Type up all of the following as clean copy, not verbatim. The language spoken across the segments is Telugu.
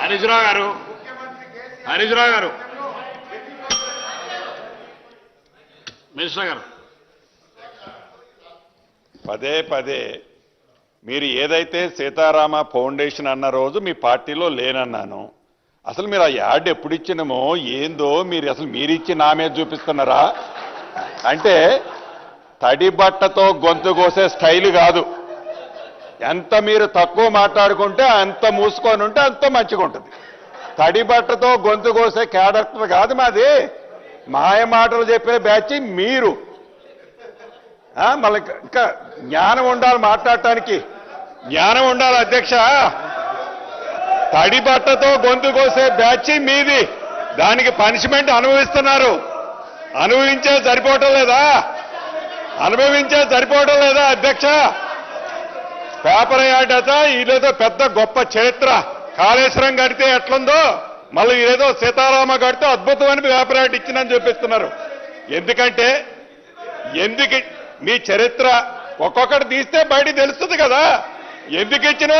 హరీశ్రావు గారు హరీశ్రావు గారు మినిస్టర్ గారు పదే పదే మీరు ఏదైతే సీతారామ ఫౌండేషన్ అన్న రోజు మీ పార్టీలో లేనన్నాను. అసలు మీరు ఆ యాడ్ ఎప్పుడు ఇచ్చినమో ఏందో మీరు అసలు మీరిచ్చి నా మీద చూపిస్తున్నారా? అంటే తడి బట్టతో గొంతు కోసే స్టైల్ కాదు. ఎంత మీరు తక్కువ మాట్లాడుకుంటే అంత మూసుకొని ఉంటే అంత మంచిగా ఉంటుంది. తడి బట్టతో గొంతు కోసే క్యారెక్టర్ కాదు మాది. మాయ మాటలు చెప్పే బ్యాచ్ మీరు. మళ్ళీ ఇంకా జ్ఞానం ఉండాలి, మాట్లాడటానికి జ్ఞానం ఉండాలి అధ్యక్ష. తడి బట్టతో గొంతు కోసే బ్యాచ్ మీది. దానికి పనిష్మెంట్ అనుభవిస్తున్నారు. అనుభవించే సరిపోవటం లేదా అధ్యక్ష? పేపర్ యాడ్ అట ఇదేదో పెద్ద గొప్ప చరిత్ర. కాళేశ్వరం కడితే ఎట్లుందో మళ్ళీ ఇదేదో సీతారామ కడితే అద్భుతమైన పేపర్ యాడ్ ఇచ్చిందని చూపిస్తున్నారు. ఎందుకంటే మీ చరిత్ర ఒక్కొక్కటి తీస్తే బయట తెలుస్తుంది కదా. ఎందుకు ఇచ్చినో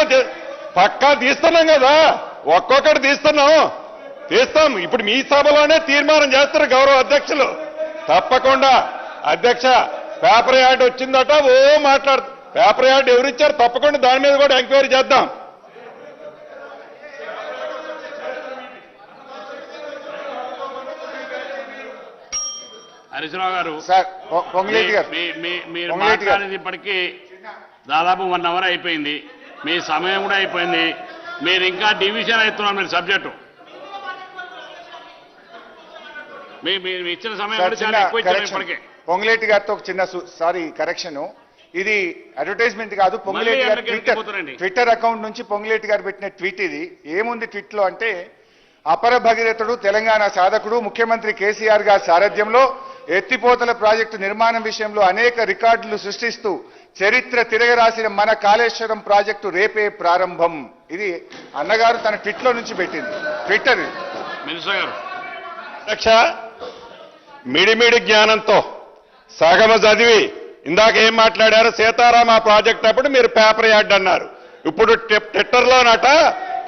పక్కా తీస్తున్నాం కదా. ఒక్కొక్కటి తీస్తాం. ఇప్పుడు మీ సభలోనే తీర్మానం చేస్తారు గౌరవ అధ్యక్షులు. తప్పకుండా అధ్యక్ష పేపర్ యాడ్ వచ్చిందట మాట్లాడుతూ పేపర్ యాడ్ ఎవరిచ్చారు? తప్పకుండా దాని మీద కూడా ఎంక్వైరీ చేద్దాం. హరీశ్రావు గారు మీరు మాట్లాడేది ఇప్పటికీ దాదాపు 1 అవర్ అయిపోయింది. మీ సమయం కూడా అయిపోయింది. మీరు ఇంకా డివిజన్ అవుతున్నారు. మీరు సబ్జెక్టు మీరు ఇచ్చిన సమయం కూడా చాలా ఎక్కువ ఇచ్చారు ఇప్పటికే. పొంగులేటి గారితో ఒక చిన్న కరెక్షన్. ఇది అడ్వర్టైజ్మెంట్ కాదు. పొంగులేటి గారి ట్విట్టర్ అకౌంట్ నుంచి పొంగులేటి గారు పెట్టిన ట్వీట్ ఇది. ఏముంది ట్వీట్ లో అంటే, అపర భగీరథుడు తెలంగాణ సాధకుడు ముఖ్యమంత్రి కేసీఆర్ గారి సారథ్యంలో ఎత్తిపోతల ప్రాజెక్టు నిర్మాణం విషయంలో అనేక రికార్డులు సృష్టిస్తూ చరిత్ర తిరగరాసిన మన కాళేశ్వరం ప్రాజెక్టు రేపే ప్రారంభం. ఇది అన్నగారు తన ట్విట్ లో నుంచి పెట్టింది. ట్విట్టర్ మినిస్టర్ గారు అధ్యక్ష మిడిమిడి జ్ఞానంతో సగమ చదివి ఇందాక ఏం మాట్లాడారు? సీతారామ ప్రాజెక్ట్ అప్పుడు మీరు పేపర్ యాడ్ అన్నారు. ఇప్పుడు ట్విట్టర్లోనట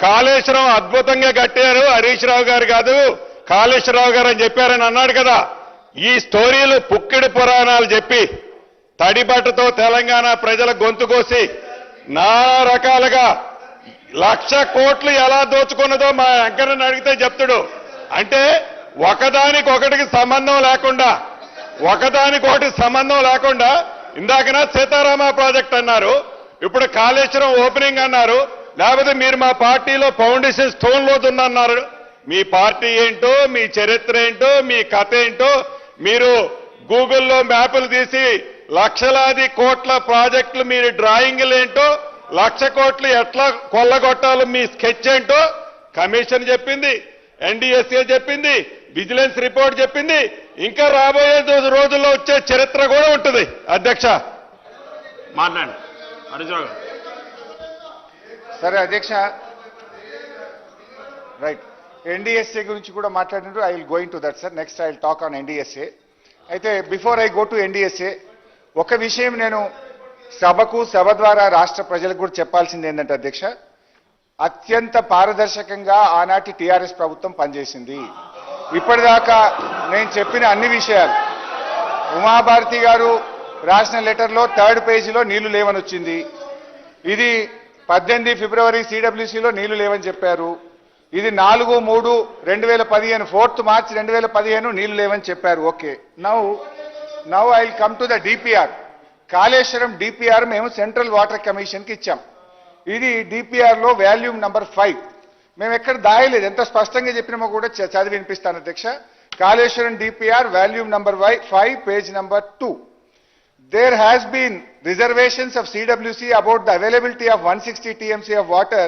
కాళేశ్వరం అద్భుతంగా కట్టారు, హరీష్ రావు గారు కాదు కాళేశ్వరరావు గారు అని చెప్పారని అన్నాడు కదా. ఈ స్టోరీలు పుక్కిడి పురాణాలు చెప్పి తడిబట్టతో తెలంగాణ ప్రజల గొంతు కోసి నానా రకాలుగా 1,00,000 కోట్లు ఎలా దోచుకున్నదో మా వెంకన్నని అడిగితే చెప్తాడు. అంటే ఒకదానికొకటికి సంబంధం లేకుండా ఇందాకన సీతారామ ప్రాజెక్ట్ అన్నారు, ఇప్పుడు కాళేశ్వరం ఓపెనింగ్ అన్నారు. లేకపోతే మీరు మా పార్టీలో ఫౌండేషన్ స్టోన్ లోతున్నారు. మీ పార్టీ ఏంటో, మీ చరిత్ర ఏంటో, మీ కథ ఏంటో మీరు గూగుల్లో మ్యాపులు తీసి లక్షలాది కోట్ల ప్రాజెక్టులు మీరు డ్రాయింగ్లు ఏంటో, 1,00,000 కోట్లు ఎట్లా కొల్లగొట్టాలో మీ స్కెచ్ ఏంటో కమిషన్ చెప్పింది, ఎన్డీఎస్ఏ చెప్పింది, విజిలెన్స్ రిపోర్ట్ చెప్పింది. ఇంకా రాబోయే రోజుల్లో వచ్చే చరిత్ర కూడా ఉంటుంది. అధ్యక్ష మాట్లాడండి హరీశ్రావు గారు. సరే అధ్యక్ష, రైట్. ఎన్డీఎస్ఏ గురించి కూడా మాట్లాడినారు. I will going to that sir. Next I will talk on NDSA. అయితే before I go to NDSA ఒక విషయం నేను సభ ద్వారా రాష్ట్ర ప్రజలకు కూడా చెప్పాల్సింది ఏంటంటే అధ్యక్ష, అత్యంత పారదర్శకంగా ఆనాటి టీఆర్ఎస్ ప్రభుత్వం పనిచేసింది. ఇప్పటిదాకా నేను చెప్పిన అన్ని విషయాలు ఉమాభారతి గారు రాసిన లెటర్లో 3rd పేజీలో నీళ్లు లేవని వచ్చింది. ఇది 18 ఫిబ్రవరి సిడబ్ల్యూసీలో నీళ్లు లేవని చెప్పారు. ఇది 4/3/2015 4th మార్చ్ 2015 నీళ్లు లేవని చెప్పారు. Okay, now I will come to the DPR. Kaleshwaram DPR మేము సెంట్రల్ వాటర్ కమిషన్కి ఇచ్చాం. ఇది డిపిఆర్ లో వాల్యూమ్ నంబర్ 5. మేము ఎక్కడ దాయలేదు, ఎంత స్పష్టంగా చెప్పినామో కూడా చదివి వినిపిస్తాను అధ్యక్ష. Kaleshwaram DPR volume number 5 page number 2. There has been reservations of CWC about the availability of 160 TMC of water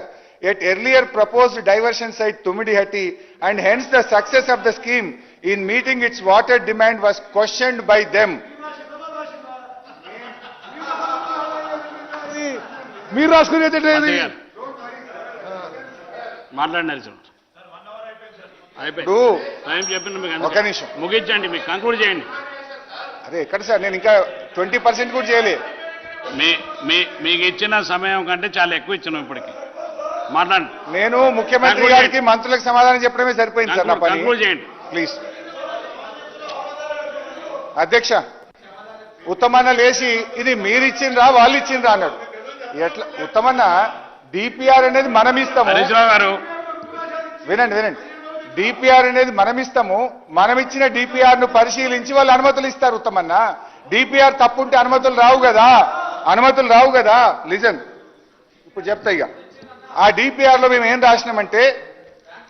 at earlier proposed diversion site Tumidihatti, and hence the success of the scheme in meeting its water demand was questioned by them. మీరు రాసుకునేది మాట్లాడినారు టైం చెప్పింది మీకు. ఒక నిమిషం ముగించండి, మీకు కంక్లూడ్ చేయండి. అదే ఎక్కడ సార్, నేను ఇంకా 20% కూడా చేయలేదు. మీకు ఇచ్చిన సమయం కంటే చాలా ఎక్కువ ఇచ్చినాం ఇప్పటికి. మాట్లాడండి. నేను ముఖ్యమంత్రి Conclude గారికి మంత్రులకు సమాధానం చెప్పడమే సరిపోయింది సార్ నా పని. కంక్లూడ్ చేయండి. ప్లీజ్ అధ్యక్ష, ఉత్తమన్న లేచి ఇది మీరు ఇచ్చిండ్రా వాళ్ళు ఇచ్చిండ్రా అన్నాడు. ఎట్లా ఉత్తమన్న? డిపిఆర్ అనేది మనం ఇస్తాము. హరీష్ రావు గారు వినండి వినండి, డిపిఆర్ అనేది మనం ఇస్తాము. మనం ఇచ్చిన డిపిఆర్ ను పరిశీలించి వాళ్ళు అనుమతులు ఇస్తారు. ఉత్తమన్న, డిపిఆర్ తప్పుంటే అనుమతులు రావు కదా, అనుమతులు రావు కదా. లిజన్, ఇప్పుడు చెప్తా ఇక. ఆ డిపిఆర్ లో మేము ఏం రాసినామంటే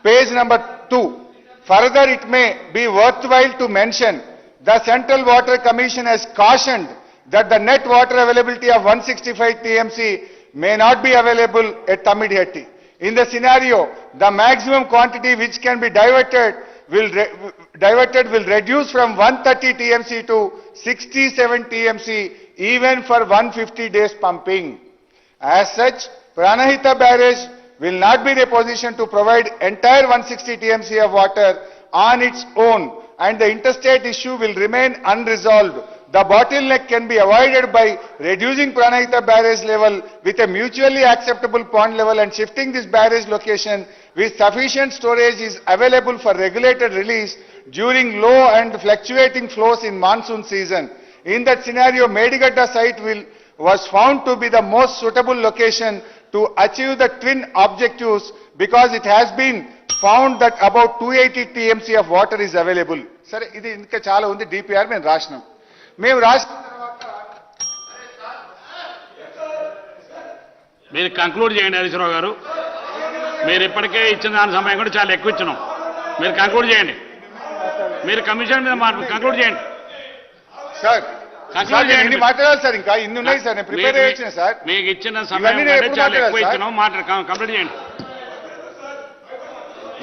page number 2, further it may be worth while to mention the Central Water Commission has cautioned that the net water availability of 165 TMC may not be available at Tamidihatti. In the scenario, the maximum quantity which can be diverted will reduce from 130 TMC to 67 TMC even for 150 days pumping. As such, Pranahita barrage will not be in a position to provide entire 160 TMC of water on its own, and the interstate issue will remain unresolved. The bottleneck can be avoided by reducing Pranahita barrage level with a mutually acceptable pond level and shifting this barrage location with sufficient storage is available for regulated release during low and fluctuating flows in monsoon season. In that scenario, Medigadda site was found to be the most suitable location to achieve the twin objectives because it has been found that about 280 TMC of water is available. సరే, ఇది ఇంకా చాలా ఉంది. డిపిఆర్ మేము రాసినాం. మేము రాసిన మీరు కంక్లూడ్ చేయండి హరీష్ రావు గారు. మీరు ఇప్పటికే ఇచ్చిన దాని సమయం కూడా చాలా ఎక్కువ ఇచ్చినాం. మీరు కంక్లూడ్ చేయండి. మీరు కమిషన్ మీద కంక్లూడ్ చేయండి. సార్ కంక్లూడ్ ఇన్ని చేయండి. మాట్లాడాలి సార్, ఇంకా ఇన్ని ఉన్నాయి సార్. నేను ప్రిపేర్ చేసిన సార్. మీకు ఇచ్చిన సమయం ఇవన్నీ నేను కంటే ఎప్పుడు చాలా ఎక్కువ మాట్లాడాలి సార్? ఇచ్చినాం. కంప్లీట్ చేయండి.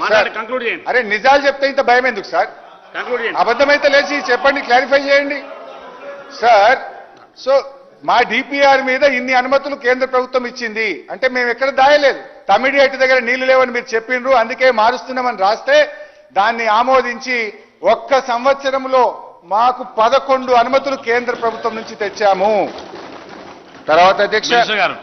మాట్లాడి కంక్లూడ్ చేయండి. అరే నిజాలు చెప్తే ఇంత భయం ఎందుకు సార్? కంక్లూడ్ చేయండి. అబద్ధమైతే లేచి చెప్పండి, క్లారిఫై చేయండి సార్. సో మా డిపిఆర్ మీద ఇన్ని అనుమతులు కేంద్ర ప్రభుత్వం ఇచ్చింది అంటే మేము ఎక్కడ దాయలేదు. తమిడిహట్టి దగ్గర నీళ్లు లేవని మీరు చెప్పిండ్రు, అందుకే మారుస్తున్నామని రాస్తే దాన్ని ఆమోదించి ఒక్క సంవత్సరంలో మాకు 11 అనుమతులు కేంద్ర ప్రభుత్వం నుంచి తెచ్చాము. తర్వాత అధ్యక్ష మినిస్టర్ గారు